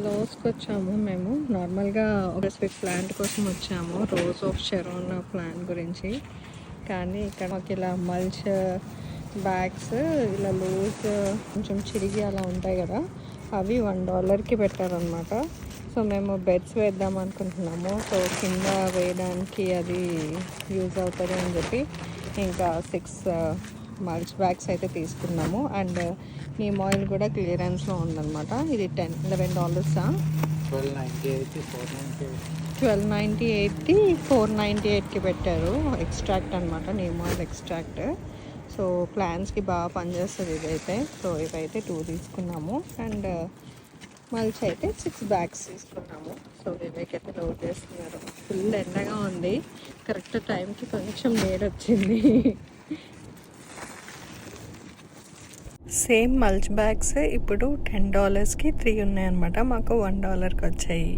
లోస్కి వచ్చాము మేము. నార్మల్గా ఒక స్పెసిఫిక్ ప్లాంట్ కోసం వచ్చాము, రోజ్ ఆఫ్ షెరోన్ ప్లాంట్ గురించి. కానీ ఇక్కడ మాకు ఇలా మల్చ్ బ్యాగ్స్ ఇలా లూజ్ కొంచెం చిరిగి అలా ఉంటాయి కదా, అవి $1కి పెట్టారనమాట. సో మేము బెడ్స్ వేద్దాం అనుకుంటున్నాము. సో కింద వేయడానికి అది యూజ్ అవుతుంది అని చెప్పి ఇంకా 6 మల్చ్ బ్యాగ్స్ అయితే తీసుకున్నాము. అండ్ నీమ్ ఆయిల్ కూడా క్లియరెన్స్లో ఉందన్నమాట. ఇది $11 $12.98ది $4.98కి పెట్టారు. ఎక్స్ట్రాక్ట్ అనమాట, నీమ్ ఆయిల్ ఎక్స్ట్రాక్ట్. సో ప్లాంట్స్కి బాగా పనిచేస్తుంది ఇదైతే. సో ఇవైతే 2 తీసుకున్నాము. అండ్ మల్చ్ అయితే 6 బ్యాగ్స్ తీసుకున్నాము. సో వివేక్ అయితే లోడ్ చేస్తున్నారు. ఫుల్ ఎండగా ఉంది, కరెక్ట్ టైంకి కొంచెం నీడ వచ్చింది. సేమ్ మల్చ్ బ్యాగ్స్ ఇప్పుడు $10కి 3 ఉన్నాయన్నమాట. మాకు $1కి వచ్చాయి.